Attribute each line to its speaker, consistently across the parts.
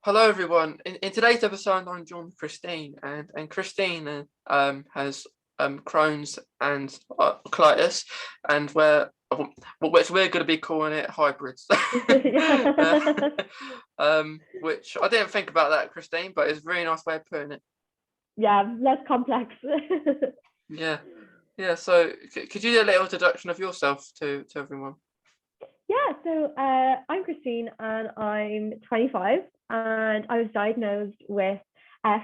Speaker 1: Hello, everyone. In today's episode, I'm joined with Christine, and Christine has Crohn's and colitis, and which we're going to be calling it hybrids. Which I didn't think about that, Christine, but it's a really nice way of putting it.
Speaker 2: Yeah, less complex.
Speaker 1: Yeah. So, could you do a little introduction of yourself to everyone?
Speaker 2: Yeah, so I'm Christine and I'm 25 and I was diagnosed with,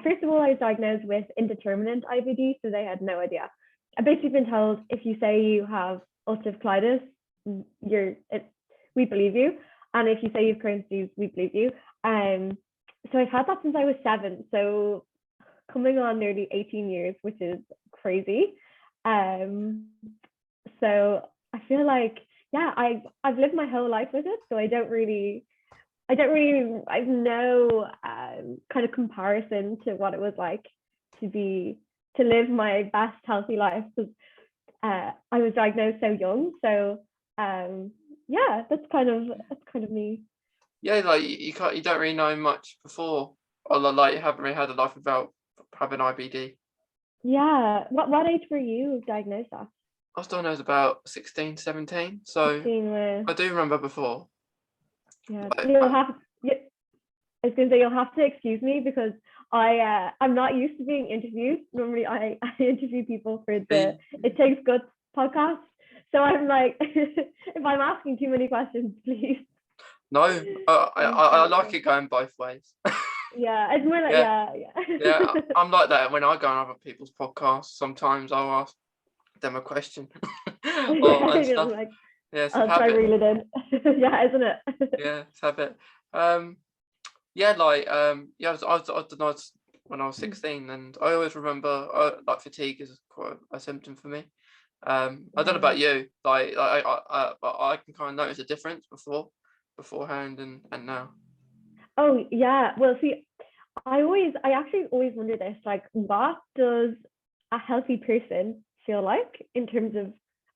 Speaker 2: first of all, I was diagnosed with indeterminate IBD, so they had no idea. I've basically been told if you say you have ulcerative colitis, we believe you. And if you say you have Crohn's disease, we believe you. So I've had that since I was 7, so coming on nearly 18 years, which is crazy. So I feel like, yeah, I've lived my whole life with it, so I have no kind of comparison to what it was like to live my best healthy life, because I was diagnosed so young. So yeah, that's kind of me.
Speaker 1: Yeah, like you don't really know much before, or like you haven't really had a life without having IBD.
Speaker 2: Yeah, what age were you diagnosed at?
Speaker 1: I was diagnosed about 16, 17, so
Speaker 2: 16 with,
Speaker 1: I do remember before.
Speaker 2: yeah,
Speaker 1: Like,
Speaker 2: you'll have. I was going to say, you'll have to excuse me because I'm not used to being interviewed. Normally, I interview people for the It Takes Guts podcast. So I'm like, if I'm asking too many questions, please.
Speaker 1: No, I like it going both ways.
Speaker 2: Yeah, it's more like
Speaker 1: yeah. I'm like that when I go on other people's podcasts. Sometimes I'll ask them a question and stuff.
Speaker 2: Like,
Speaker 1: Yeah, it's a
Speaker 2: I'll try
Speaker 1: habit.
Speaker 2: reel it in. Yeah, isn't it?
Speaker 1: Yeah, it's a habit. Yeah, like yeah, I was when I was 16, and I always remember like fatigue is quite a symptom for me. I don't know about you, like I can kind of notice a difference beforehand and now.
Speaker 2: Oh yeah, well, see, I actually always wonder this, like, what does a healthy person feel like in terms of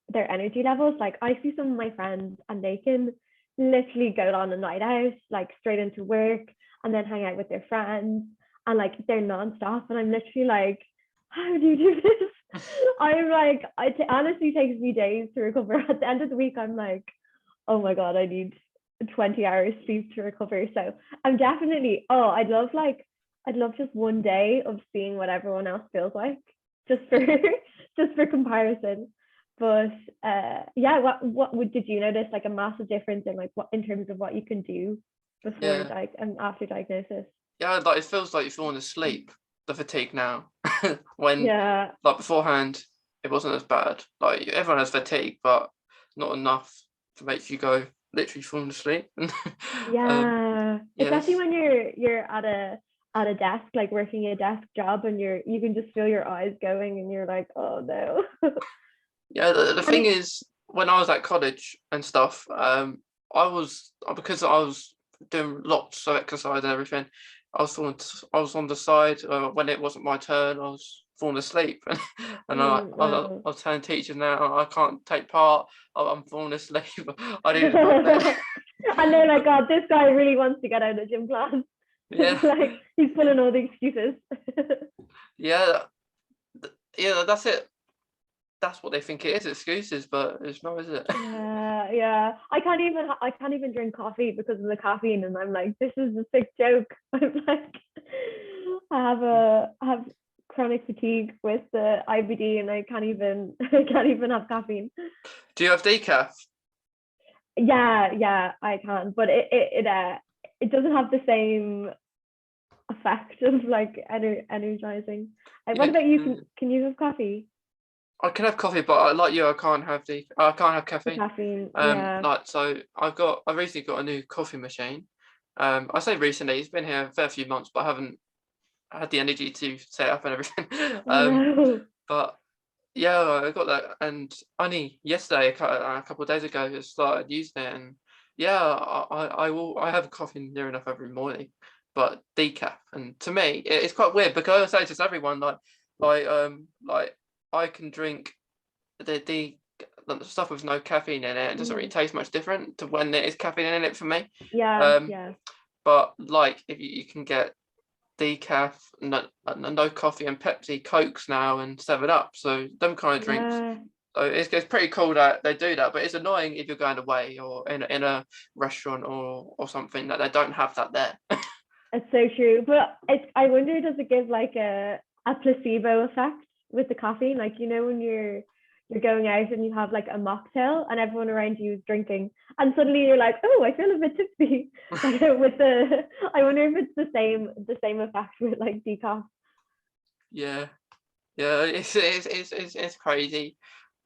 Speaker 2: their energy levels? Like, I see some of my friends and they can literally go on a night out, like straight into work, and then hang out with their friends, and like they're nonstop. And I'm literally like, how do you do this? I'm like, it honestly takes me days to recover. At the end of the week, I'm like, oh my God, I need 20 hours sleep to recover. So I'm definitely, I'd love just one day of seeing what everyone else feels like, just for just for comparison. But yeah, did you notice, like, a massive difference in, like, what in terms of what you can do before and after diagnosis?
Speaker 1: Yeah, like it feels like you're falling asleep, the fatigue now. When like beforehand it wasn't as bad. Like everyone has fatigue, but not enough to make you go literally falling asleep.
Speaker 2: Especially when you're at a desk, like working a desk job, and you can just feel your eyes going and you're like, oh no.
Speaker 1: Yeah, the thing is, when I was at college and stuff, because I was doing lots of exercise and everything, I was on the side when it wasn't my turn. I was falling asleep, and I was telling teachers now I can't take part. I'm falling asleep. I need a toilet.
Speaker 2: And they're like, God, this guy really wants to get out of gym class.
Speaker 1: Yeah,
Speaker 2: like he's pulling all the excuses.
Speaker 1: yeah, that's it. That's what they think it is, excuses, but it's not, is it?
Speaker 2: Yeah. I can't even drink coffee because of the caffeine, and I'm like, this is a sick joke. I'm like, I have chronic fatigue with the IBD, and I can't even have caffeine.
Speaker 1: Do you have decaf?
Speaker 2: Yeah, I can, but it doesn't have the same effect of like energizing. What about you? Can you have coffee?
Speaker 1: I can have coffee, but like you, I can't have caffeine.
Speaker 2: Caffeine,
Speaker 1: Like so, I recently got a new coffee machine. I say recently; it's been here a fair few months, but I haven't had the energy to set up and everything. But yeah, I got that, and only yesterday, a couple of days ago, I started using it, and yeah, I have coffee near enough every morning, but decaf, and to me, it's quite weird because I say to everyone like I can drink the stuff with no caffeine in it. It doesn't really taste much different to when there is caffeine in it for me.
Speaker 2: Yeah.
Speaker 1: but like if you can get decaf, no coffee, and Pepsi, Cokes now, and 7 Up. So them kind of drinks.
Speaker 2: Yeah,
Speaker 1: So it's pretty cool that they do that, but it's annoying if you're going away or in a restaurant or something that they don't have that there.
Speaker 2: it's so true. But I wonder, does it give like a placebo effect with the caffeine? Like, you know, when you're going out and you have like a mocktail and everyone around you is drinking, and suddenly you're like, oh, I feel a bit tipsy. Like with I wonder if it's the same effect with like decaf.
Speaker 1: Yeah, yeah, it's crazy.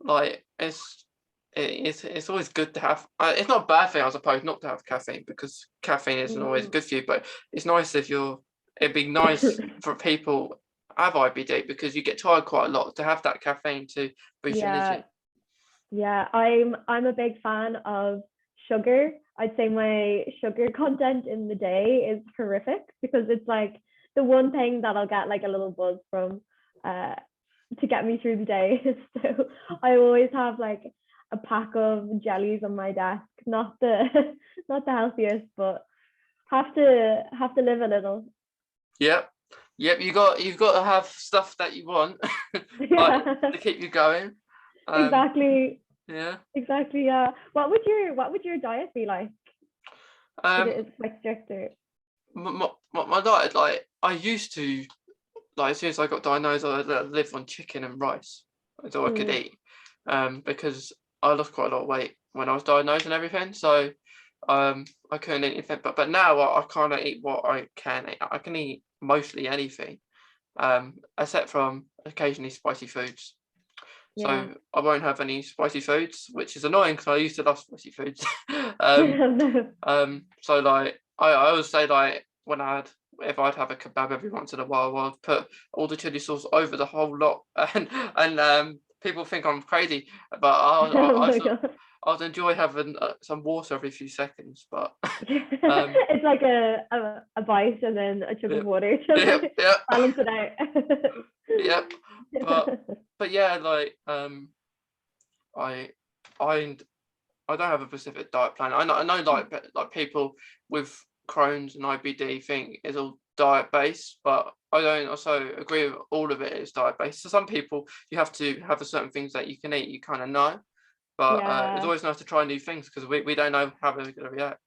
Speaker 1: Like it's always good to have. It's not a bad thing, I suppose, not to have caffeine, because caffeine isn't always
Speaker 2: Mm.
Speaker 1: good for you. But it's nice if you're. It'd be nice for people who have IBD, because you get tired quite a lot, to have that caffeine to boost your
Speaker 2: Yeah,
Speaker 1: energy.
Speaker 2: yeah. I'm a big fan of sugar. I'd say my sugar content in the day is horrific because it's like the one thing that I'll get like a little buzz from uh to get me through the day. So I always have like a pack of jellies on my desk. Not the not the healthiest, but have to live a little.
Speaker 1: Yep, yep. You've got to have stuff that you want, like
Speaker 2: Yeah,
Speaker 1: to keep you going. Um,
Speaker 2: exactly.
Speaker 1: yeah.
Speaker 2: Exactly. Yeah. What would your diet be like? Is
Speaker 1: Um,
Speaker 2: it quite strict or?
Speaker 1: my diet, like I used to, like as soon as I got diagnosed, I lived on chicken and rice. That's all I could
Speaker 2: Mm,
Speaker 1: eat. Because I lost quite a lot of weight when I was diagnosed and everything. So I couldn't eat anything. But now I kind of eat what I can eat. I can eat mostly anything. Except from occasionally spicy foods.
Speaker 2: yeah.
Speaker 1: So I won't have any spicy foods, which is annoying because I used to love spicy foods. um,
Speaker 2: Yeah. No.
Speaker 1: so like I always say, like when if I'd have a kebab every once in a while, I'd put all the chili sauce over the whole lot, and people think I'm crazy, but
Speaker 2: Oh my god.
Speaker 1: I'd enjoy having some water every few seconds. But um,
Speaker 2: It's like a bite and then a chug
Speaker 1: yeah,
Speaker 2: of water to
Speaker 1: yeah,
Speaker 2: like
Speaker 1: yeah,
Speaker 2: balance it out.
Speaker 1: yeah. But yeah, like I I I don't have a specific diet plan. I know like people with Crohn's and IBD think it's all diet based, but I don't also agree with all of it is diet based. So some people, you have to have a certain things that you can eat, you kind of know, but it's
Speaker 2: Yeah.
Speaker 1: always nice to try new things because we don't know how they're going to react.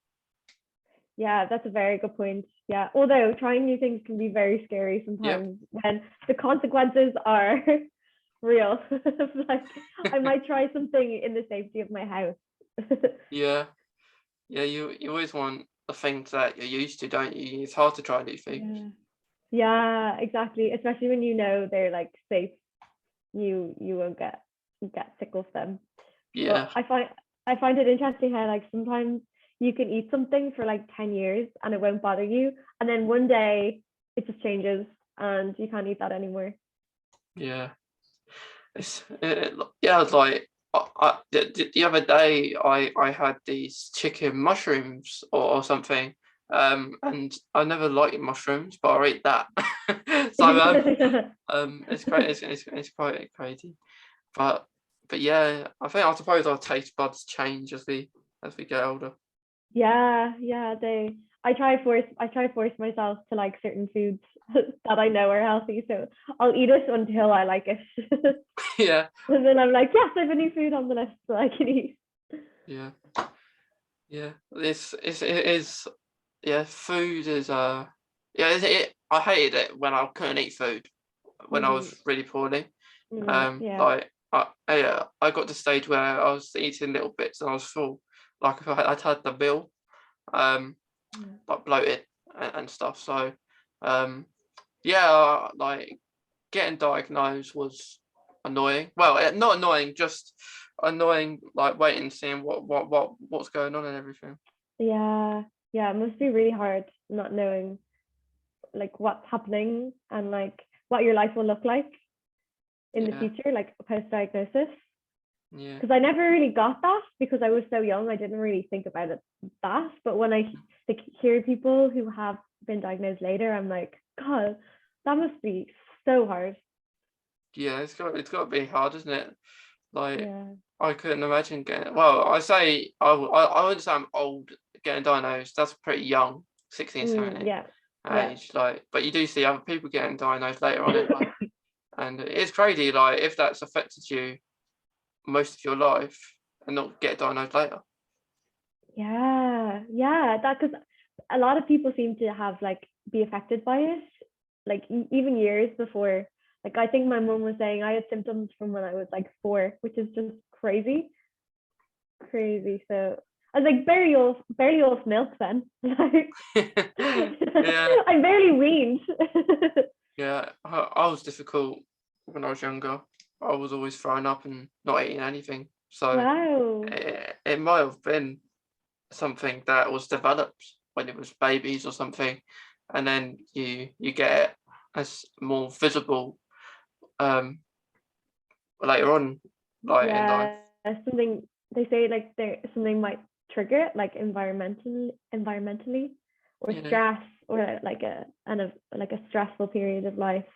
Speaker 2: Yeah, that's a very good point. Yeah. Although trying new things can be very scary
Speaker 1: Yep.
Speaker 2: sometimes when the consequences are real. Like I might try something in the safety of my house.
Speaker 1: Yeah. Yeah. You always want the things that you're used to, don't you? It's hard to try new things.
Speaker 2: Yeah. Yeah, exactly. Especially when you know they're like safe, you won't get sick of them.
Speaker 1: Yeah.
Speaker 2: But I find it interesting how like sometimes you can eat something for like 10 years and it won't bother you, and then one day it just changes and you can't eat that anymore.
Speaker 1: Yeah. Yeah, like the other day I had these chicken mushrooms or something, and I never liked mushrooms, but I ate that. So it's great. It's quite crazy, but yeah, I suppose our taste buds change as we get older.
Speaker 2: Yeah, yeah, I try to force myself to like certain foods that I know are healthy, so I'll eat it until I like it.
Speaker 1: Yeah,
Speaker 2: And then I'm like, yes, I have a new food on the list that I can eat.
Speaker 1: yeah, yeah. It is. Yeah, food is yeah. I hated it when I couldn't eat food when I
Speaker 2: Mm-hmm.
Speaker 1: was really poorly.
Speaker 2: Yeah.
Speaker 1: Like I got to the stage where I was eating little bits and I was full. Like if I'd had the meal, um,
Speaker 2: Yeah.
Speaker 1: like bloated and stuff. So, um, yeah, like getting diagnosed was annoying. Well, not annoying, just annoying. Like waiting, seeing what's going on and everything.
Speaker 2: Yeah, yeah, it must be really hard not knowing like what's happening and like what your life will look like in the
Speaker 1: Yeah,
Speaker 2: future, like post diagnosis.
Speaker 1: yeah,
Speaker 2: Because I never really got that because I was so young. I didn't really think about it that. But when I like hear people who have been diagnosed later, I'm like, God, that must be so hard.
Speaker 1: yeah. It's got to be hard, isn't it? Like
Speaker 2: Yeah.
Speaker 1: I couldn't imagine getting. Well, I say I wouldn't say I'm old getting diagnosed. That's pretty young. 16, 17
Speaker 2: Yeah.
Speaker 1: age. Like, but you do see other people getting diagnosed later on in life, and it's crazy. Like, if that's affected you most of your life and not get diagnosed later.
Speaker 2: Yeah, that, because a lot of people seem to have like be affected by it, like even years before. Like I think my mom was saying I had symptoms from when I was like 4, which is just crazy. So I was like barely off milk then. Like
Speaker 1: Yeah,
Speaker 2: I'm barely weaned.
Speaker 1: yeah. I was difficult when I was younger. I was always throwing up and not eating anything. So
Speaker 2: Wow.
Speaker 1: it might have been something that was developed when it was babies or something, and then you get it as more visible later on, like in life.
Speaker 2: Yeah, something they say like there something might trigger it, like environmentally, or
Speaker 1: Yeah,
Speaker 2: stress, or like a stressful period of life.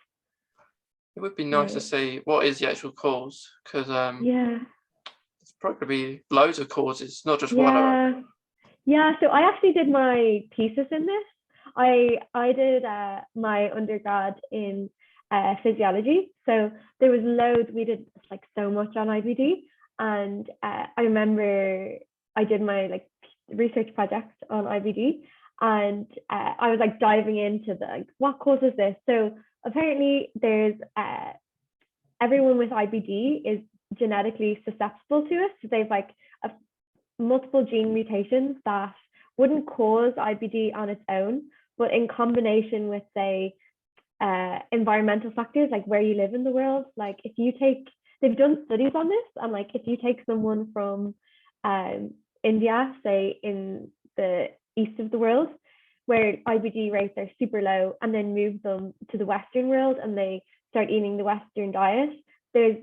Speaker 1: it would be nice to
Speaker 2: Right.
Speaker 1: see what is the actual cause, because
Speaker 2: Yeah.
Speaker 1: there's probably be loads of causes, not just one, I reckon.
Speaker 2: Yeah. Yeah. So I actually did my thesis in this. I did my undergrad in physiology. So there was loads. We did like so much on IBD, and I remember I did my like research project on IBD, and I was like diving into the like, what causes this. So apparently there's everyone with IBD is genetically susceptible to it. So they've like a, multiple gene mutations that wouldn't cause IBD on its own, but in combination with, say, environmental factors like where you live in the world. Like if you take, they've done studies on this, and like if you take someone from India, say in the east of the world, where IBD rates are super low, and then move them to the Western world and they start eating the Western diet, there's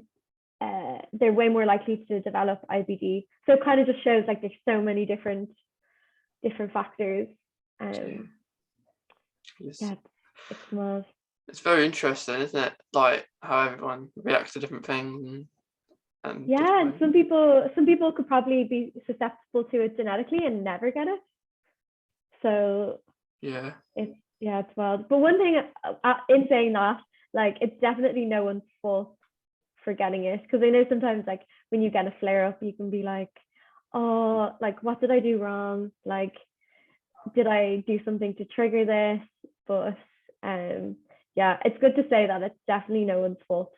Speaker 2: they're way more likely to develop IBD. So it kind of just shows like there's so many different factors.
Speaker 1: Yeah.
Speaker 2: Yeah, it's mad.
Speaker 1: It's very interesting, isn't it? Like how everyone reacts to different things and
Speaker 2: Yeah,
Speaker 1: different
Speaker 2: and
Speaker 1: ways.
Speaker 2: some people could probably be susceptible to it genetically and never get it. So
Speaker 1: Yeah.
Speaker 2: it's wild. But one thing in saying that, like it's definitely no one's fault for getting it, because I know sometimes like when you get a flare up, you can be like, oh, like what did I do wrong? Like did I do something to trigger this? But yeah, it's good to say that it's definitely no one's fault.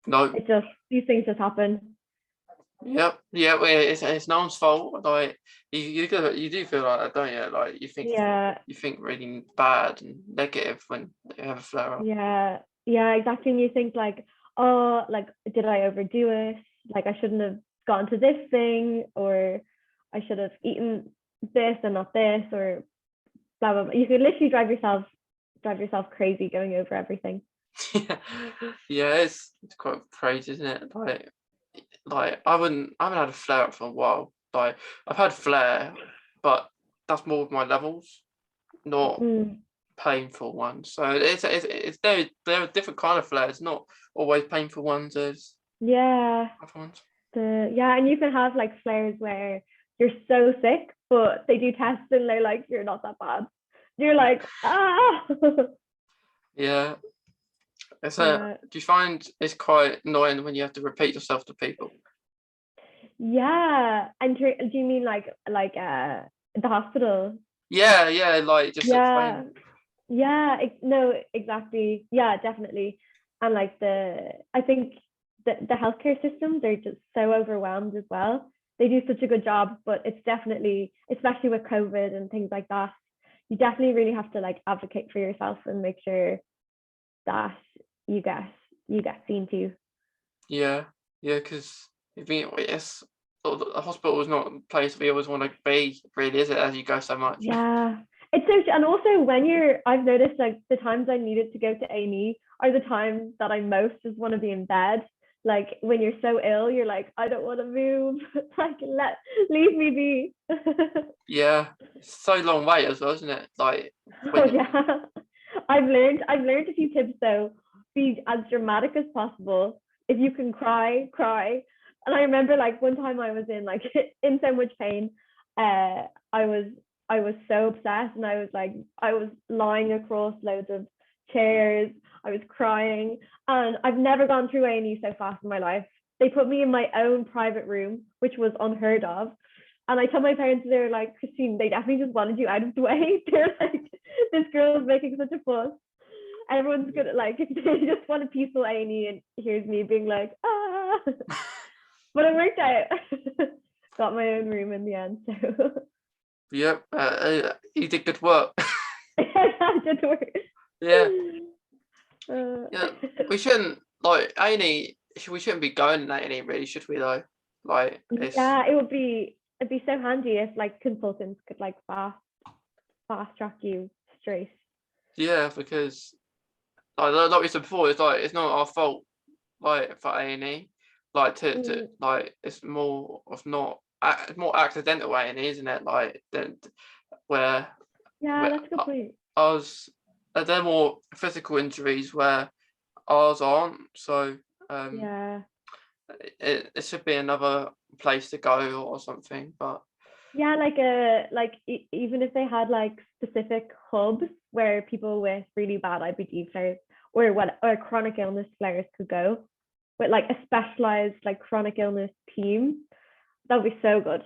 Speaker 1: No.
Speaker 2: It just, these things just happen.
Speaker 1: Yep. Yeah. Well, it's no one's fault. Like you do feel like that, don't you? Like
Speaker 2: Yeah,
Speaker 1: you think really bad and negative when you have a flare up.
Speaker 2: yeah, exactly. And you think like, oh, like did I overdo it? Like I shouldn't have gone to this thing, or I should have eaten this and not this, or blah blah blah. You could literally drive yourself crazy going over everything.
Speaker 1: Yeah. Yeah. It's quite crazy, isn't it? I haven't had a flare up for a while. Like I've had flare, but that's more of my levels, not
Speaker 2: Mm,
Speaker 1: painful ones. So it's there are different kind of flares, not always painful ones as
Speaker 2: yeah.
Speaker 1: other ones.
Speaker 2: And you can have like flares where you're so sick, but they do tests and they're like, you're not that bad. You're like, ah.
Speaker 1: Yeah.
Speaker 2: Yeah.
Speaker 1: Do you find it's quite annoying when you have to repeat yourself to people?
Speaker 2: Yeah. And do you mean like the hospital?
Speaker 1: Yeah, yeah, like just
Speaker 2: Yeah.
Speaker 1: explain.
Speaker 2: Yeah. No, exactly. Yeah, definitely. And like I think the healthcare systems are just so overwhelmed as well. They do such a good job, but it's definitely, especially with COVID and things like that, you definitely really have to like advocate for yourself and make sure that you get you get seen to.
Speaker 1: Yeah, yeah, because I mean, yes, the hospital is not a place we always want to be, really, is it? As you go so much.
Speaker 2: Yeah, it's so, and also when I've noticed like the times I needed to go to A&E are the times that I most just want to be in bed. Like when you're so ill, you're like, I don't want to move. Like leave me be.
Speaker 1: Yeah, it's so long wait as well, isn't it? Like
Speaker 2: Oh
Speaker 1: when you,
Speaker 2: yeah. I've learned a few tips though. Be as dramatic as possible. If you can cry, cry. And I remember like one time I was in like in so much pain. I was I was so obsessed, and I was lying across loads of chairs. I was crying, and I've never gone through A&E so fast in my life. They put me in my own private room, which was unheard of. And I told my parents, they were like, Christine, they definitely just wanted you out of the way. They're like, this girl is making such a fuss. Everyone's gonna like, they just want a peaceful A&E, and here's me being like, ah. But it worked out. Got my own room in the end. So
Speaker 1: Yep, you did good work.
Speaker 2: that did work.
Speaker 1: Yeah. Yeah, we shouldn't like A&E. We shouldn't be going to A&E, really, should we? Though, like,
Speaker 2: yeah, it'd be so handy if like consultants could like fast track you straight.
Speaker 1: Yeah, because like we said before, it's like it's not our fault, like for A&E, like to like it's more of not it's more accidental A&E, isn't it? Like then where
Speaker 2: that's a good point.
Speaker 1: ours they're more physical injuries where ours aren't. So it should be another place to go or something. But
Speaker 2: yeah, like even if they had like specific hubs where people with really bad IBD flares or chronic illness flares could go, with like a specialized like chronic illness team, that would be so good.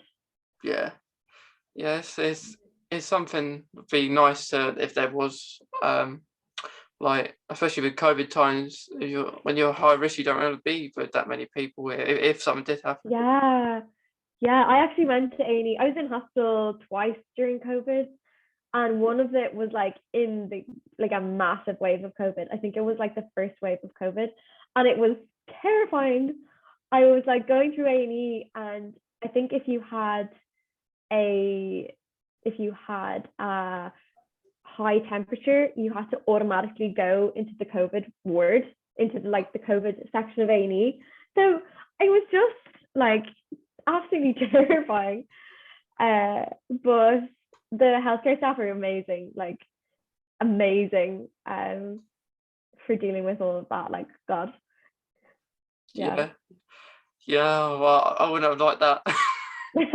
Speaker 1: Yeah, yes, it's something would be nice to if there was like especially with COVID times, when you're high risk, you don't want to be with that many people if something did happen.
Speaker 2: Yeah, I actually went to A&E. I was in hospital twice during COVID, and one of it was like in the like a massive wave of COVID. I think it was like the first wave of COVID, and it was terrifying. I was like going through A&E, and I think if you had a high temperature, you had to automatically go into the COVID ward, into like the COVID section of A&E. So it was just like absolutely terrifying. But the healthcare staff are amazing, like amazing for dealing with all of that. Like God.
Speaker 1: Yeah. Well, I wouldn't have liked that.
Speaker 2: Like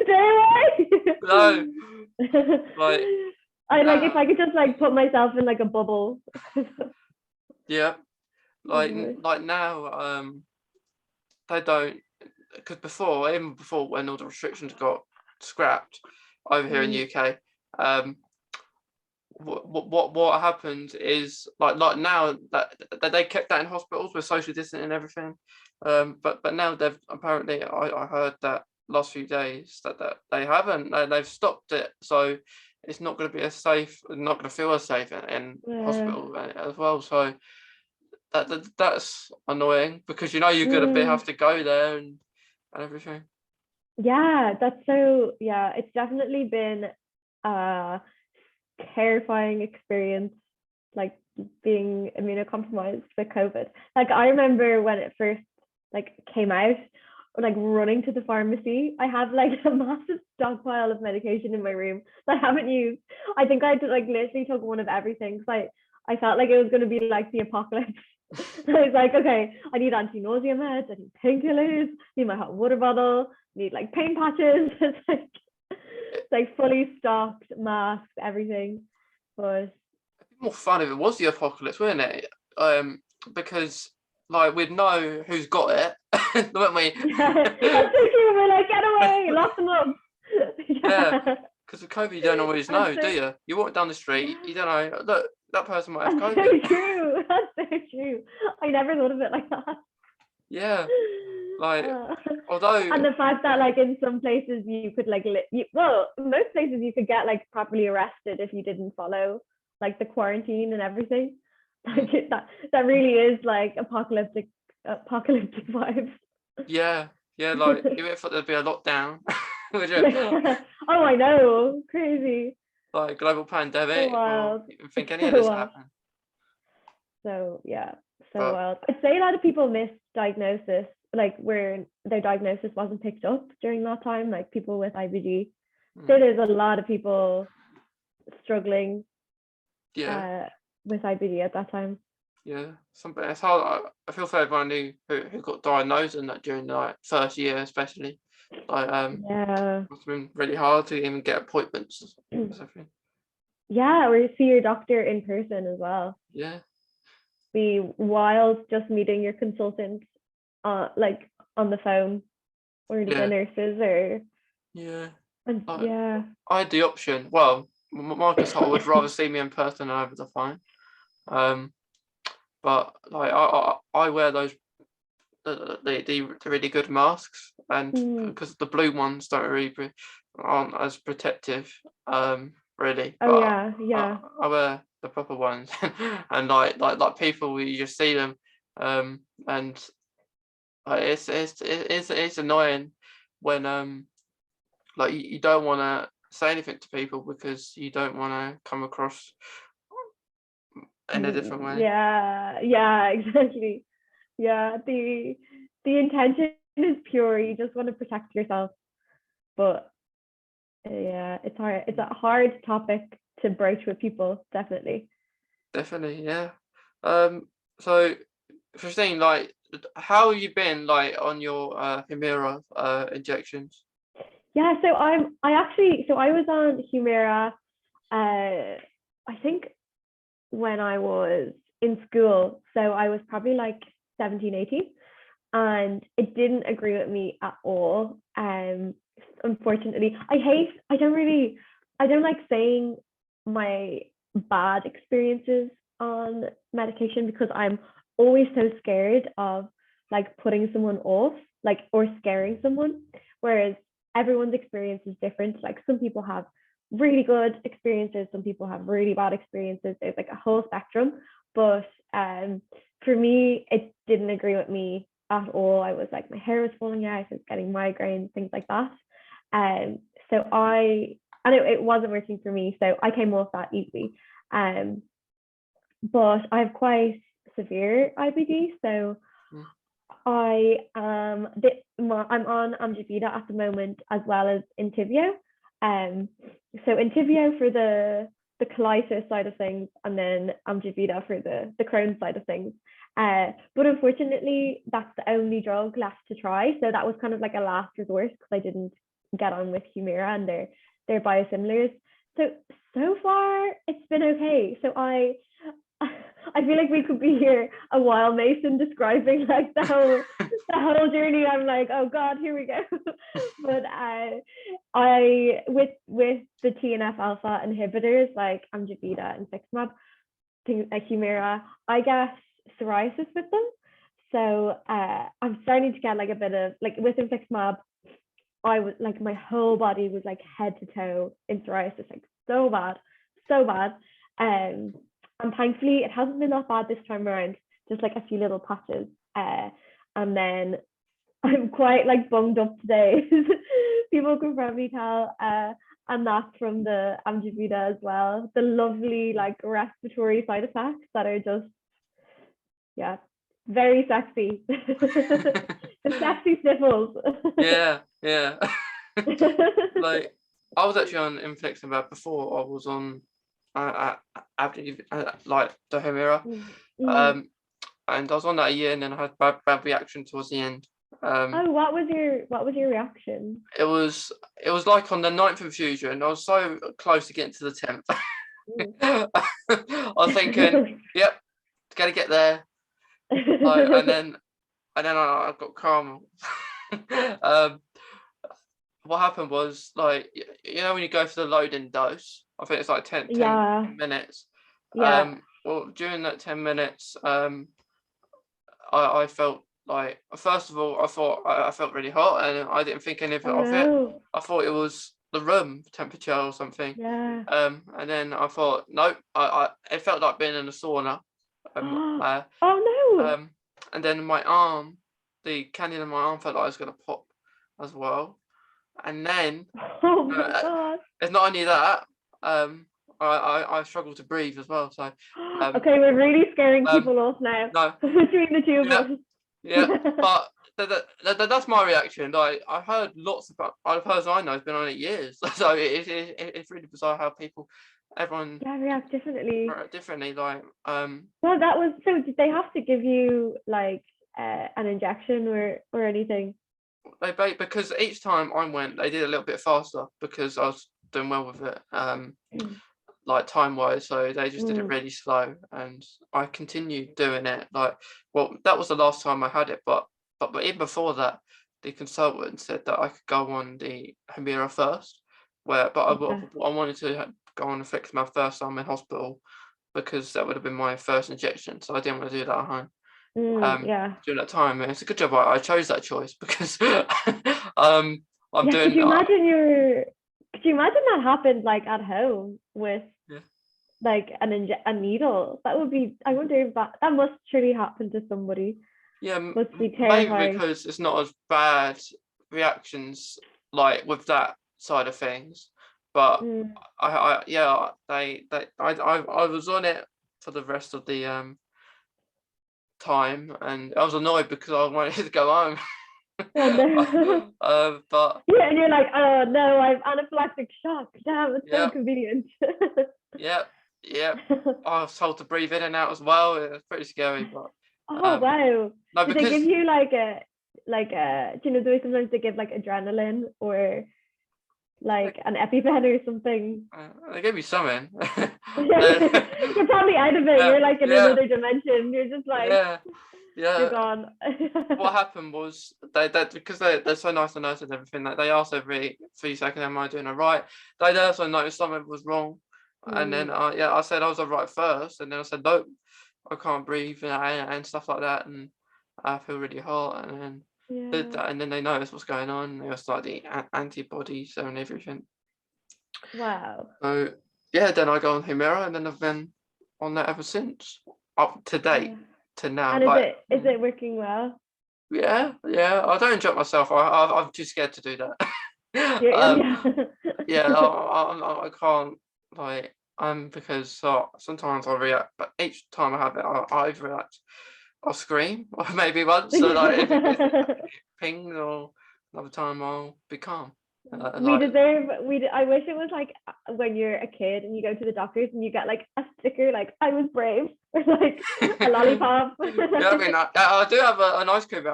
Speaker 2: stay away.
Speaker 1: No. Like
Speaker 2: if I could just like put myself in like a bubble.
Speaker 1: Yeah. Like now, they don't, because even before when all the restrictions got scrapped over here in the UK, what happened is like now that they kept that in hospitals with social distancing and everything, but now they've apparently I heard that last few days that they haven't, they've stopped it, so it's not going to be as safe, not going to feel as safe in hospital as well. So that's annoying because you're going to have to go there and everything.
Speaker 2: Yeah, it's definitely been a terrifying experience, like being immunocompromised with COVID. Like I remember when it first like came out, like running to the pharmacy. I have like a massive stockpile of medication in my room that I haven't used. I think I like literally took one of everything because I felt like it was going to be like the apocalypse. I was like, okay, I need anti-nausea meds, I need painkillers, I need my hot water bottle, I need like pain patches. It's like fully stocked, masks, everything. But
Speaker 1: it'd be more fun if it was the apocalypse, wouldn't it? Because like we'd know who's got it, wouldn't we?
Speaker 2: Yeah, that's so true. We're like, get away, lock them up.
Speaker 1: Yeah, because with COVID you don't always know, do you? You walk down the street, you don't know. Look, that person might have COVID.
Speaker 2: That's so true. That's so true. I never thought of it like that.
Speaker 1: Yeah, like although,
Speaker 2: and the fact that like in some places you could like most places you could get like properly arrested if you didn't follow like the quarantine and everything. Like that really is like apocalyptic vibes.
Speaker 1: Yeah, like you would have thought there'd be a lockdown. Would you?
Speaker 2: Oh, I know, crazy.
Speaker 1: Like global pandemic, or even think any of
Speaker 2: So
Speaker 1: this
Speaker 2: wild.
Speaker 1: happened.
Speaker 2: So wild. I'd say a lot of people misdiagnosis, like where their diagnosis wasn't picked up during that time, like people with IBD. So there's a lot of people struggling with IBD at that time.
Speaker 1: Yeah, it's hard. I feel for everyone who got diagnosed and that during the like first year, especially. Like
Speaker 2: Yeah.
Speaker 1: must have been really hard to even get appointments or something.
Speaker 2: Yeah, or see your doctor in person as well.
Speaker 1: Yeah,
Speaker 2: Be wild just meeting your consultant like on the phone, or the
Speaker 1: yeah,
Speaker 2: nurses, or
Speaker 1: yeah.
Speaker 2: and
Speaker 1: Like
Speaker 2: yeah.
Speaker 1: I had the option. Well, my consultant would rather see me in person than over the phone. Um, but like I wear those the really good masks, and
Speaker 2: Mm.
Speaker 1: because the blue ones don't really aren't as protective, really.
Speaker 2: Oh
Speaker 1: But
Speaker 2: yeah,
Speaker 1: I,
Speaker 2: yeah.
Speaker 1: I wear the proper ones, and like people, you just see them, and it's annoying when like you don't want to say anything to people because you don't want to come across in a different way.
Speaker 2: Yeah, yeah, exactly. Yeah, the intention is pure. You just want to protect yourself, but yeah, it's hard. It's a hard topic to broach with people, definitely.
Speaker 1: Definitely, yeah. So Christine, like, how have you been like on your Humira injections?
Speaker 2: Yeah, so I was on Humira, I think when I was in school. So I was probably like 17, 18, and it didn't agree with me at all. Unfortunately, I don't like saying my bad experiences on medication, because I'm always so scared of like putting someone off, like, or scaring someone. Whereas everyone's experience is different. Like some people have really good experiences, some people have really bad experiences. There's like a whole spectrum. But for me, it didn't agree with me at all. I was like, my hair was falling out, I was getting migraines, things like that. Um, so it wasn't working for me. So I came off that easily. Um, but I have quite severe IBD. So
Speaker 1: Mm.
Speaker 2: I'm on Amgevita at the moment, as well as Entyvio. Um, so Entyvio for the colitis side of things, and then Amgevita for the Crohn side of things. But unfortunately, that's the only drug left to try. So that was kind of like a last resort, because I didn't get on with Humira and their biosimilars. So far it's been okay. So I feel like we could be here a while, Mason, describing like the whole journey. I'm like, oh God, here we go. But I with the TNF alpha inhibitors like Amgevita and Infliximab, like Humira, I guess psoriasis with them. So I'm starting to get like a bit of like with Infliximab. I was like, my whole body was like head to toe in psoriasis, like so bad, so bad. And thankfully, it hasn't been that bad this time around, just like a few little patches. And then I'm quite like bummed up today. People can probably tell. And that's from the Amgevita as well. The lovely like respiratory side effects that are just, yeah, very sexy. The sexy sniffles.
Speaker 1: Yeah, yeah. Like I was actually on Infliximab before I was on like the Humira.
Speaker 2: Mm.
Speaker 1: And I was on that a year, and then I had bad reaction towards the end.
Speaker 2: Oh, what was your reaction?
Speaker 1: It was like on the ninth infusion, I was so close to getting to the 10th.
Speaker 2: Mm.
Speaker 1: I was thinking, yep, gotta get there. Like, and then I got calm. um, what happened was, like, when you go for the loading dose, I think it's like 10
Speaker 2: Yeah,
Speaker 1: minutes.
Speaker 2: yeah.
Speaker 1: Well, during that 10 minutes, I felt like, first of all, I thought I felt really hot, and I didn't think anything
Speaker 2: Oh
Speaker 1: of it.
Speaker 2: no.
Speaker 1: I thought it was the room temperature or something.
Speaker 2: Yeah.
Speaker 1: And then I thought, nope, it felt like being in a sauna. Um, uh,
Speaker 2: Oh no.
Speaker 1: and then my arm, the candy in my arm felt like I was gonna pop as well. And then
Speaker 2: Oh my
Speaker 1: uh,
Speaker 2: God.
Speaker 1: it's not only that, I struggled to breathe as well. So,
Speaker 2: Okay, we're really scaring
Speaker 1: um,
Speaker 2: people off now
Speaker 1: no,
Speaker 2: between the two of
Speaker 1: yeah,
Speaker 2: us.
Speaker 1: Yeah, but that's my reaction. Like I've heard the person I know has been on it years, so it's really bizarre how everyone
Speaker 2: Yeah, react differently.
Speaker 1: differently. Like
Speaker 2: Well, that was so. Did they have to give you like an injection or anything?
Speaker 1: because each time I went, they did a little bit faster because I was doing well with it. Like time wise, so they just did it really slow, and I continued doing it. Like, well, that was the last time I had it, but even before that, the consultant said that I could go on the Humira first, but
Speaker 2: Yeah.
Speaker 1: I wanted to go on and fix my first time in hospital because that would have been my first injection, so I didn't want to do that at home.
Speaker 2: Yeah.
Speaker 1: During that time, and it's a good job I chose that choice because I'm
Speaker 2: Yeah.
Speaker 1: doing
Speaker 2: Could you imagine that happened like at home with
Speaker 1: yeah.
Speaker 2: like a needle? That would be. I wonder if that must surely happen to somebody.
Speaker 1: Yeah,
Speaker 2: Must be
Speaker 1: maybe
Speaker 2: terrifying.
Speaker 1: because it's not as bad reactions like with that side of things. But
Speaker 2: Mm.
Speaker 1: yeah, I was on it for the rest of the time, and I was annoyed because I wanted to go home.
Speaker 2: Oh no.
Speaker 1: But
Speaker 2: Yeah, and you're like, oh no, I've anaphylactic shock. Damn, it's so
Speaker 1: yeah,
Speaker 2: convenient.
Speaker 1: yeah, yeah. I was told to breathe in and out as well. It was pretty scary, but
Speaker 2: Oh
Speaker 1: um,
Speaker 2: wow.
Speaker 1: no,
Speaker 2: Did they give
Speaker 1: because
Speaker 2: you like a do you know the way sometimes they give like adrenaline or like an EpiPen or something?
Speaker 1: they gave me something.
Speaker 2: You're probably out of it.
Speaker 1: Yeah,
Speaker 2: You're like in
Speaker 1: yeah,
Speaker 2: another dimension. You're just like
Speaker 1: yeah,
Speaker 2: you're
Speaker 1: yeah.
Speaker 2: gone.
Speaker 1: What happened was they because they're so nice to nurses and everything that they asked every few seconds, am I doing all right? They also noticed something was wrong, and then yeah, I said I was all right first, and then I said nope, I can't breathe and stuff like that, and I feel really hot, and then did
Speaker 2: Yeah.
Speaker 1: that, and then they noticed what's going on. They was like the antibodies and everything.
Speaker 2: Wow.
Speaker 1: So yeah, then I got on Humira, and then I've been on that ever since, up to date
Speaker 2: Yeah.
Speaker 1: to now.
Speaker 2: And
Speaker 1: Like
Speaker 2: is it working well?
Speaker 1: yeah, yeah. I don't enjoy myself. I'm too scared to do that.
Speaker 2: Yeah.
Speaker 1: Yeah, I can't like because sometimes I react, but each time I have it, I overreact. I'll scream, or maybe once. So like if it pings, or another time I'll be calm.
Speaker 2: We
Speaker 1: Like
Speaker 2: deserve I wish it was like when you're a kid and you go to the doctors and you get like a sticker like I was brave or like a lollipop.
Speaker 1: yeah, I mean I do have an ice cream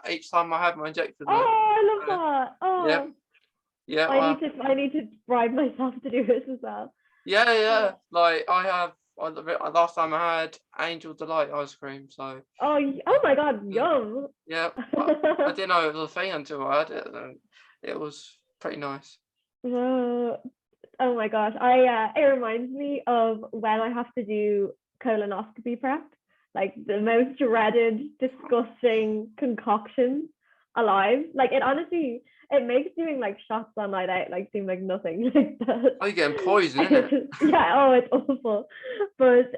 Speaker 1: each time I have my injection
Speaker 2: Oh,
Speaker 1: though.
Speaker 2: I love
Speaker 1: Uh,
Speaker 2: that.
Speaker 1: yeah,
Speaker 2: Oh,
Speaker 1: yeah.
Speaker 2: I need to bribe myself to do this as well.
Speaker 1: Yeah,
Speaker 2: Oh,
Speaker 1: yeah. Like I have. Last time I had Angel Delight ice cream, so
Speaker 2: oh my God,
Speaker 1: mm,
Speaker 2: yum.
Speaker 1: yeah. I didn't know it was a thing until I had it, and it was pretty nice.
Speaker 2: Oh, oh my gosh, it reminds me of when I have to do colonoscopy prep, like the most dreaded, disgusting concoction alive. Like it honestly, it makes doing like shots on night out like seem like nothing. Like that.
Speaker 1: Oh, you're getting poison, isn't it?
Speaker 2: Yeah, oh, it's awful. But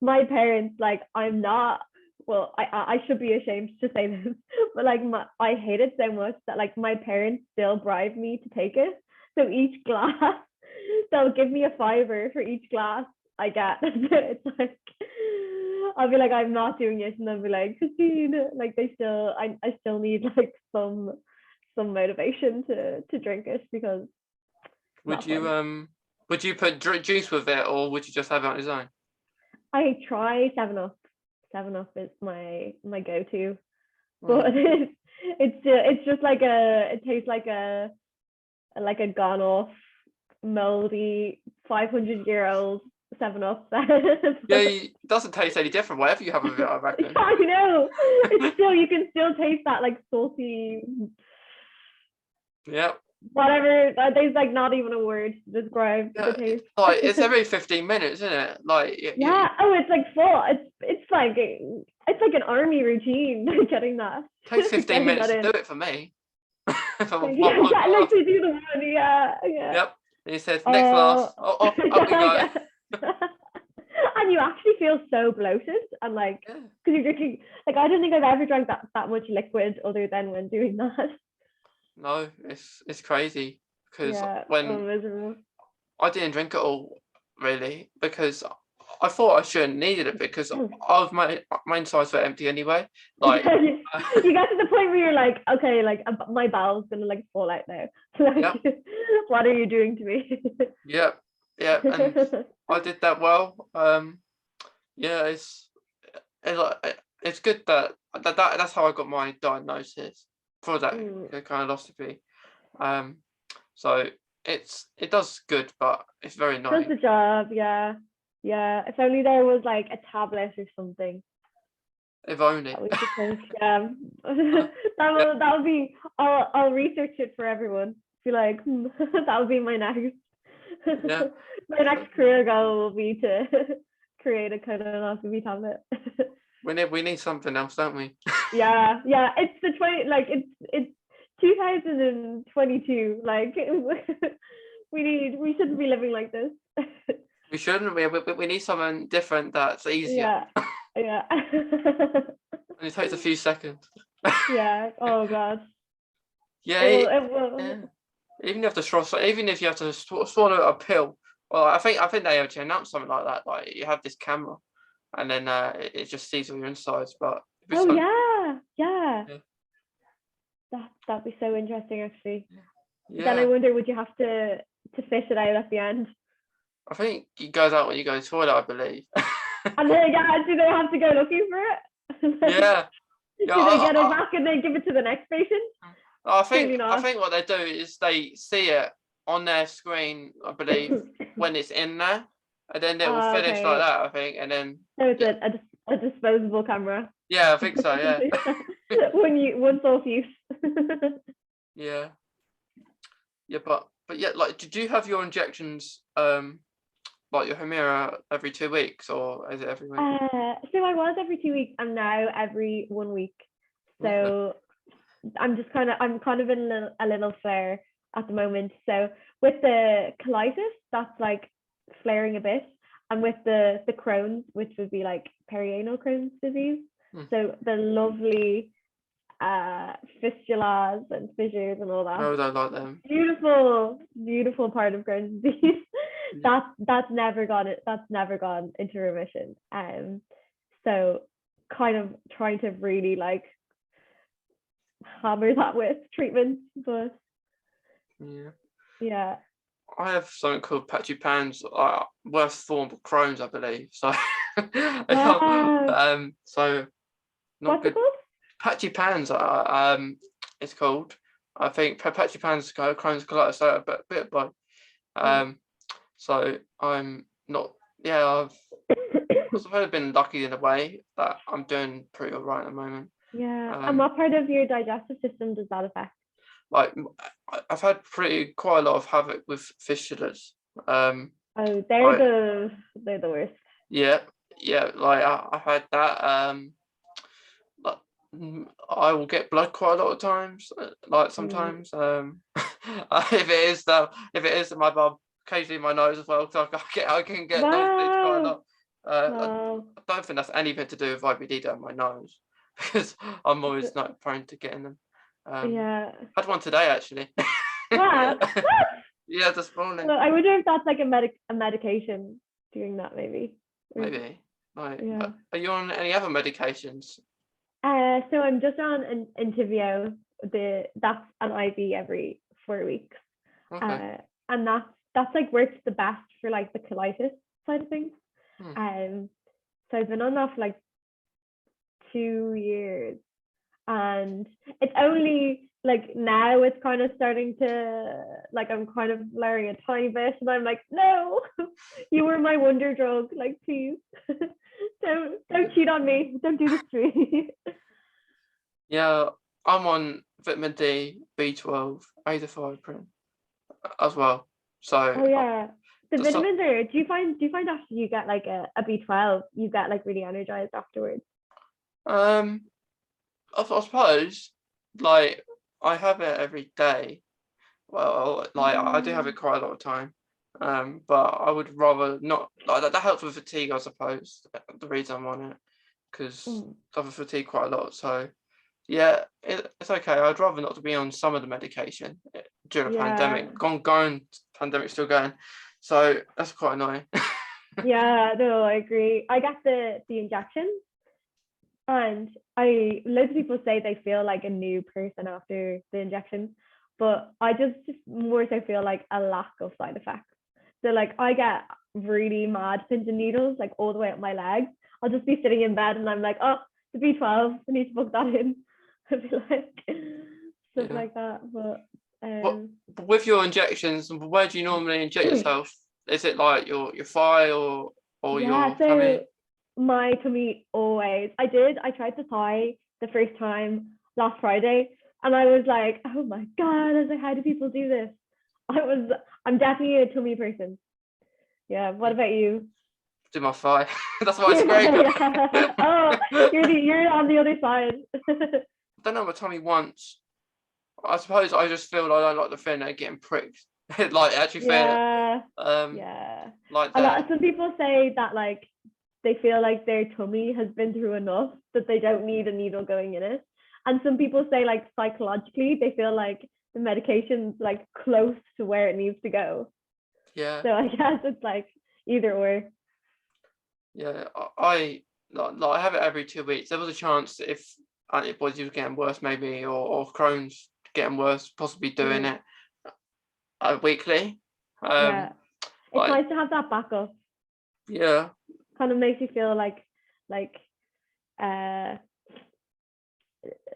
Speaker 2: my parents, like, I'm not. Well, I should be ashamed to say this, but like I hate it so much that like my parents still bribe me to take it. So each glass, they'll give me a fiver for each glass I get. It's like I'll be like, I'm not doing it, and they'll be like, Christine, like I still need like some motivation to drink it because it's
Speaker 1: Would
Speaker 2: not
Speaker 1: you
Speaker 2: fun.
Speaker 1: would you put juice with it, or would you just have it on its own?
Speaker 2: I try 7 Up. 7 Up is my go-to, but
Speaker 1: Mm.
Speaker 2: it's just like it tastes like a gone off moldy 500-year-old 7 Up.
Speaker 1: Yeah,
Speaker 2: But
Speaker 1: it doesn't taste any different. Whatever you have with it, I reckon.
Speaker 2: I know it's still you can still taste that like salty
Speaker 1: Yeah.
Speaker 2: whatever. There's like not even a word to describe the
Speaker 1: Yeah,
Speaker 2: taste.
Speaker 1: like it's every 15 minutes, isn't it? Like
Speaker 2: Yeah. Oh, it's like full. It's like an army routine getting that
Speaker 1: takes 15
Speaker 2: getting
Speaker 1: minutes
Speaker 2: that
Speaker 1: to do
Speaker 2: in.
Speaker 1: it for me. For
Speaker 2: Yeah,
Speaker 1: one
Speaker 2: like
Speaker 1: glass.
Speaker 2: to do the one. Yeah, yeah.
Speaker 1: Yep. And he says, next
Speaker 2: Oh,
Speaker 1: glass. Oh, up we
Speaker 2: yeah,
Speaker 1: go.
Speaker 2: yeah. And you actually feel so bloated and like
Speaker 1: Yeah.
Speaker 2: because you're drinking like I don't think I've ever drank that much liquid other than when doing that.
Speaker 1: No, it's crazy because
Speaker 2: Yeah. Oh,
Speaker 1: when
Speaker 2: miserable.
Speaker 1: I didn't drink it all really because I thought I shouldn't needed it because of my insides were empty anyway. Like
Speaker 2: you got to the point where you're like, okay, like my bowel's gonna like fall out now. Like,
Speaker 1: yeah,
Speaker 2: what are you doing to me?
Speaker 1: yeah, yeah, and I did that well. Yeah, it's good that's how I got my diagnosis for that colonoscopy. So it does good, but it's very
Speaker 2: Does
Speaker 1: annoying.
Speaker 2: the job, yeah. Yeah. If only there was like a tablet or something
Speaker 1: If only.
Speaker 2: that we could take. Yeah.
Speaker 1: Yeah,
Speaker 2: that will be I'll research it for everyone. Be like, that will be my next
Speaker 1: yeah.
Speaker 2: my next career goal will be to create a colonoscopy tablet.
Speaker 1: We need something else, don't we?
Speaker 2: Yeah, yeah. It's the 20 like it's 2022. Like we shouldn't be living like this.
Speaker 1: We shouldn't. We need something different that's easier.
Speaker 2: Yeah, yeah.
Speaker 1: And it takes a few seconds.
Speaker 2: Yeah. Oh god.
Speaker 1: Yeah,
Speaker 2: It will.
Speaker 1: yeah. Even if you have to swallow a pill. Well, I think they actually announced something like that. Like you have this camera, and then it just sees all your insides. But if it's
Speaker 2: Oh
Speaker 1: like,
Speaker 2: yeah, yeah.
Speaker 1: yeah,
Speaker 2: That'd be so interesting actually. Then I
Speaker 1: yeah,
Speaker 2: wonder, would you have to fish it out at the end?
Speaker 1: I think it goes out when you go to the toilet, I believe.
Speaker 2: And then yeah, do they have to go looking for it?
Speaker 1: Yeah, yeah.
Speaker 2: Do they get it back and then give it to the next patient?
Speaker 1: I
Speaker 2: Clearly
Speaker 1: think I
Speaker 2: not.
Speaker 1: think what they do is they see it on their screen, I believe, when it's in there, and then it will finish like
Speaker 2: Okay.
Speaker 1: that. I think, and then
Speaker 2: So it's
Speaker 1: yeah,
Speaker 2: a disposable camera.
Speaker 1: yeah, I think so. Yeah,
Speaker 2: Once off use.
Speaker 1: yeah, yeah. But yeah, like, did you have your injections like your Humira every 2 weeks, or is it every week?
Speaker 2: So I was every 2 weeks. I'm now every 1 week.
Speaker 1: Okay.
Speaker 2: So I'm kind of in a little flare at the moment. So with the colitis, that's like flaring a bit, and with the Crohn's, which would be like perianal Crohn's disease. So the lovely fistulas and fissures and all that.
Speaker 1: No, I don't like them.
Speaker 2: Beautiful part of Crohn's disease.
Speaker 1: Yeah.
Speaker 2: That's never gone into remission. So kind of trying to really like hammer that with treatment, but
Speaker 1: Yeah.
Speaker 2: yeah.
Speaker 1: I have something called patchy pans, worst form of Crohn's, I believe. So, so not
Speaker 2: What's it
Speaker 1: good.
Speaker 2: called?
Speaker 1: Patchy pans, it's called. I think patchy pans, Crohn's colitis, so a bit of both. So I'm not. Yeah, I've been lucky in a way that I'm doing pretty all right at the moment.
Speaker 2: Yeah. And what part of your digestive system does that affect?
Speaker 1: Like I've had quite a lot of havoc with fistulas.
Speaker 2: Oh,
Speaker 1: Like,
Speaker 2: they're the worst.
Speaker 1: yeah, like I've had that. Like, I will get blood quite a lot of times. Like sometimes, if it is my bum, occasionally my nose as well. So I can get nosebleeds quite a
Speaker 2: Wow.
Speaker 1: lot.
Speaker 2: Wow.
Speaker 1: I don't think that's anything to do with IBD down my nose because I'm always not prone to getting them.
Speaker 2: Yeah.
Speaker 1: Had one today actually.
Speaker 2: Wow. What?
Speaker 1: Yeah, this morning.
Speaker 2: Well, I wonder if that's like a medication doing that, maybe.
Speaker 1: Maybe. Like,
Speaker 2: Yeah.
Speaker 1: are you on any other medications?
Speaker 2: So I'm just on an Entyvio. That's an IV every 4 weeks.
Speaker 1: Okay.
Speaker 2: And that's like works the best for like the colitis side of things. So I've been on that for like 2 years, and it's only like now it's kind of starting to like I'm kind of flaring a tiny bit, and I'm like, no, you were my wonder drug, like please, don't cheat on me, don't do this to me.
Speaker 1: Yeah, I'm on vitamin D, B12, azathioprine as well. So
Speaker 2: Oh yeah, the
Speaker 1: just
Speaker 2: vitamins are. Do you find after you get like a B12, you get like really energized afterwards?
Speaker 1: I suppose like I have it every day. Well, like I do have it quite a lot of time. But I would rather not. Like that helps with fatigue, I suppose. The reason I'm on it because I have fatigue quite a lot. So yeah, it's okay. I'd rather not to be on some of the medication during a
Speaker 2: Yeah.
Speaker 1: pandemic. Going, pandemic still going. So that's quite annoying.
Speaker 2: Yeah, no, I agree. I got the injections, and loads of people say they feel like a new person after the injection, but I just more so feel like a lack of side effects. So like I get really mad pins and needles like all the way up my legs. I'll just be sitting in bed and I'm like, oh, the B12, I need to book that in. I'd be like stuff
Speaker 1: Yeah.
Speaker 2: like that. But
Speaker 1: What with your injections? Where do you normally inject yourself? Is it like your thigh or
Speaker 2: yeah,
Speaker 1: your
Speaker 2: so
Speaker 1: tummy?
Speaker 2: my tummy always. I tried the thigh the first time last Friday, and I was like, oh my god, I was like, how do people do this? I'm definitely a tummy person. Yeah. What about you?
Speaker 1: Do my thigh. That's why I scrape it.
Speaker 2: Oh, you're on the other side.
Speaker 1: I don't know my tummy once. I suppose I just feel like I don't like the feeling of getting pricked. Like actually feel it.
Speaker 2: Yeah,
Speaker 1: Um,
Speaker 2: yeah.
Speaker 1: like
Speaker 2: A lot.
Speaker 1: that.
Speaker 2: Some people say that like they feel like their tummy has been through enough that they don't need a needle going in it. And some people say like psychologically they feel like the medication's like close to where it needs to go.
Speaker 1: Yeah,
Speaker 2: So I guess it's like either or.
Speaker 1: yeah. I like I have it every 2 weeks. There was a chance if antibodies were getting worse, maybe, or Crohn's getting worse, possibly doing
Speaker 2: Mm,
Speaker 1: it weekly.
Speaker 2: yeah. It's
Speaker 1: Like
Speaker 2: nice to have that backup.
Speaker 1: yeah,
Speaker 2: Kind of makes you feel like uh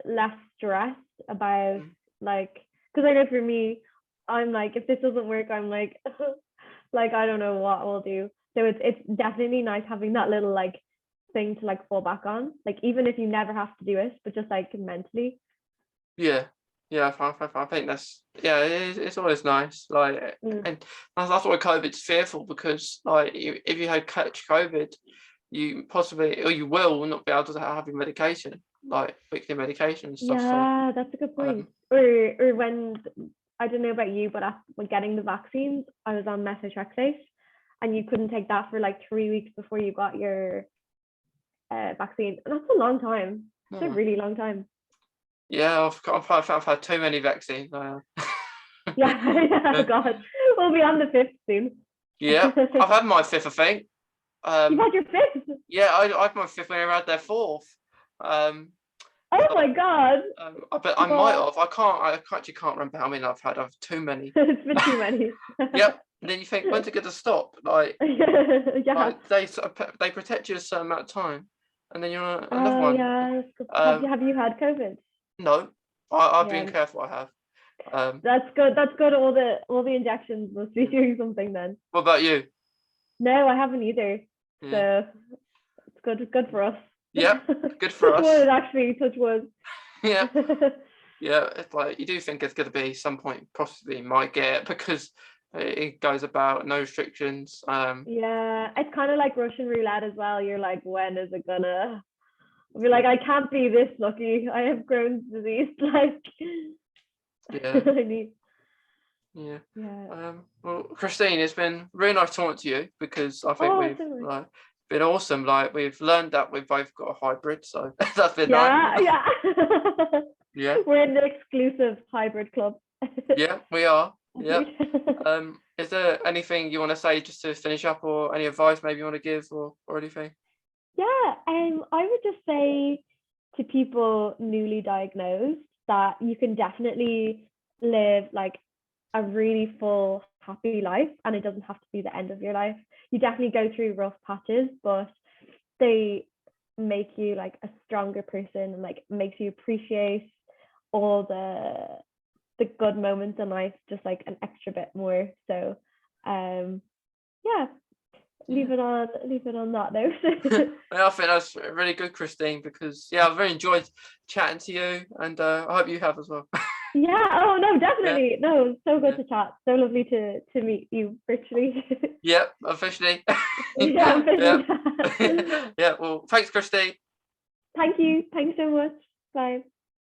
Speaker 2: less stressed about
Speaker 1: mm,
Speaker 2: like because I know for me, I'm like if this doesn't work, I'm like like I don't know what we'll do. So it's definitely nice having that little like thing to like fall back on. Like even if you never have to do it, but just like mentally.
Speaker 1: yeah, yeah. I think that's yeah. It's always nice. Like
Speaker 2: Mm.
Speaker 1: and that's why COVID's fearful because like if you had catch COVID, you possibly or you will not be able to have your medication like weekly medication and stuff. So
Speaker 2: Yeah, that's a good point.
Speaker 1: um,
Speaker 2: Or when I don't know about you, but when getting the vaccines, I was on methotrexate, and you couldn't take that for like 3 weeks before you got your vaccine. And that's a long time. It's a
Speaker 1: hmm.
Speaker 2: really long time.
Speaker 1: Yeah, I've had too many vaccines.
Speaker 2: Yeah, yeah,
Speaker 1: Yeah,
Speaker 2: God, we'll be on the fifth soon.
Speaker 1: yeah, I've had my fifth, I think.
Speaker 2: You've
Speaker 1: Um,
Speaker 2: had your fifth.
Speaker 1: yeah, I had my fifth when I had their fourth. Um,
Speaker 2: Oh
Speaker 1: so
Speaker 2: my God.
Speaker 1: I bet I might
Speaker 2: Well,
Speaker 1: have. I actually can't remember how many I've had. I've too many.
Speaker 2: it's been too many.
Speaker 1: Yep. And then you think, when's it going to stop?
Speaker 2: Yeah.
Speaker 1: Like they they protect you a certain amount of time, and then you're on another
Speaker 2: Oh
Speaker 1: one.
Speaker 2: yeah. Have you
Speaker 1: Um,
Speaker 2: have you had COVID?
Speaker 1: no, I've been
Speaker 2: Yeah,
Speaker 1: careful. I have. Um,
Speaker 2: that's good. That's good. All the injections must be doing something then.
Speaker 1: what about you?
Speaker 2: No, I haven't either.
Speaker 1: Yeah.
Speaker 2: So it's good. It's good for us.
Speaker 1: Yep. Good for
Speaker 2: Touch
Speaker 1: us.
Speaker 2: wood, actually. Touch wood.
Speaker 1: Yeah. Yeah, it's like you do think it's going to be some point possibly might get it because it goes about no restrictions.
Speaker 2: Yeah, it's kind of like Russian roulette as well. You're like, when is it gonna? I'll be like, I can't be this lucky. I have Crohn's disease. Like,
Speaker 1: Yeah,
Speaker 2: I need.
Speaker 1: yeah.
Speaker 2: Yeah.
Speaker 1: Well, Christine, it's been really nice talking to you because I think
Speaker 2: Oh,
Speaker 1: we've
Speaker 2: similar.
Speaker 1: like been awesome. Like we've learned that we've both got a hybrid, so that's been nice.
Speaker 2: Yeah, yeah.
Speaker 1: Yeah,
Speaker 2: We're in the exclusive hybrid club.
Speaker 1: yeah, we are. Yeah. Is there anything you want to say just to finish up, or any advice maybe you want to give, or anything?
Speaker 2: Yeah, I would just say to people newly diagnosed that you can definitely live like a really full, happy life, and it doesn't have to be the end of your life. You definitely go through rough patches, but they make you like a stronger person and like makes you appreciate all the good moments in life just like an extra bit more. So yeah,
Speaker 1: Yeah.
Speaker 2: leave it on that note.
Speaker 1: I think that's really good, Christine, because yeah, I've really enjoyed chatting to you, and I hope you have as well.
Speaker 2: Yeah, oh no,
Speaker 1: Yeah,
Speaker 2: definitely. No, so good
Speaker 1: yeah,
Speaker 2: to chat. So lovely to meet you virtually.
Speaker 1: yeah, officially.
Speaker 2: Yeah,
Speaker 1: Yeah,
Speaker 2: officially.
Speaker 1: yeah. Well, thanks, Christine.
Speaker 2: Thank you. Thanks so much. Bye.